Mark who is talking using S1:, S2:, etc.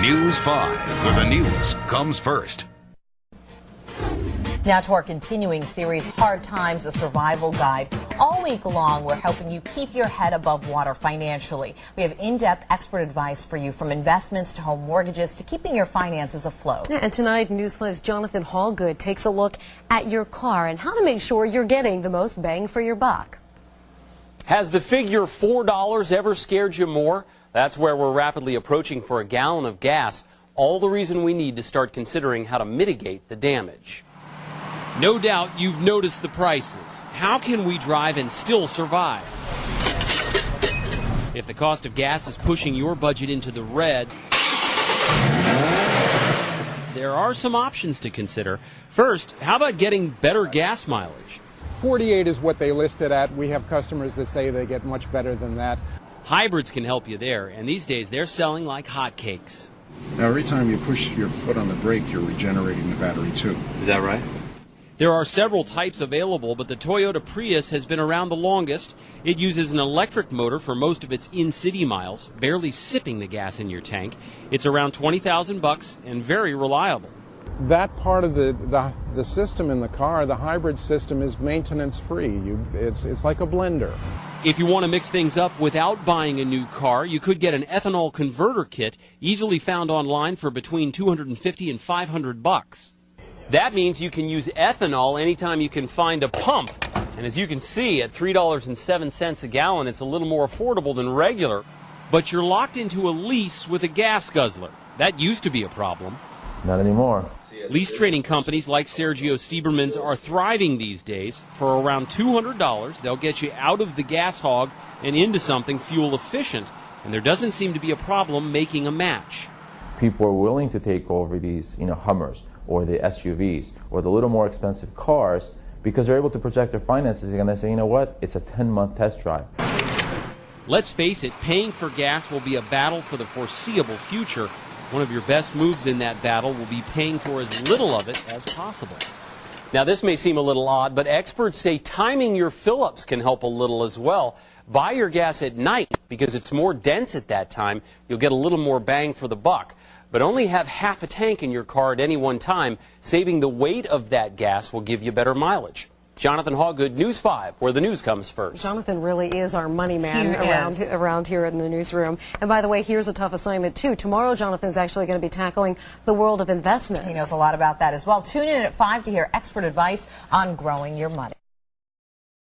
S1: News 5, where the news comes first.
S2: Now to our continuing series, Hard Times, a Survival Guide. All week long, we're helping you keep your head above water financially. We have in-depth expert advice for you, from investments to home mortgages to keeping your finances afloat.
S3: And tonight, News 5's Jonathan Hallgood takes a look at your car and how to make sure you're getting the most bang for your buck.
S4: Has the figure $4 ever scared you more? That's where we're rapidly approaching for a gallon of gas. All the reason we need to start considering how to mitigate the damage. No doubt you've noticed the prices. How can we drive and still survive? If the cost of gas is pushing your budget into the red, there are some options to consider. First, how about getting better gas mileage?
S5: 48 is what they listed at. We have customers that say they get much better than that.
S4: Hybrids can help you there, and these days they're selling like hotcakes.
S6: Now, every time you push your foot on the brake, you're regenerating the battery too.
S4: Is that right? There are several types available, but the Toyota Prius has been around the longest. It uses an electric motor for most of its in-city miles, barely sipping the gas in your tank. It's around $20,000 and very reliable.
S5: That part of the system in the car, the hybrid system, is maintenance-free. It's like a blender.
S4: If you want to mix things up without buying a new car, you could get an ethanol converter kit, easily found online for between $250 and $500. That means you can use ethanol anytime you can find a pump. And as you can see, at $3.07 a gallon, it's a little more affordable than regular. But you're locked into a lease with a gas guzzler. That used to be a problem.
S7: Not anymore.
S4: Lease trading companies like Sergio Stieberman's are thriving these days. For around $200, they'll get you out of the gas hog and into something fuel efficient. And there doesn't seem to be a problem making a match.
S7: People are willing to take over these, Hummers or the SUVs or the little more expensive cars because they're able to project their finances and they say, you know what, it's a 10-month test drive.
S4: Let's face it, paying for gas will be a battle for the foreseeable future. One of your best moves in that battle will be paying for as little of it as possible. Now, this may seem a little odd, but experts say timing your fill-ups can help a little as well. Buy your gas at night because it's more dense at that time. You'll get a little more bang for the buck. But only have half a tank in your car at any one time. Saving the weight of that gas will give you better mileage. Jonathan Hallgood, News 5, where the news comes first.
S3: Jonathan really is our money man around here in the newsroom. And by the way, here's a tough assignment, too. Tomorrow, Jonathan's actually going to be tackling the world of investment.
S2: He knows a lot about that as well. Tune in at 5 to hear expert advice on growing your money.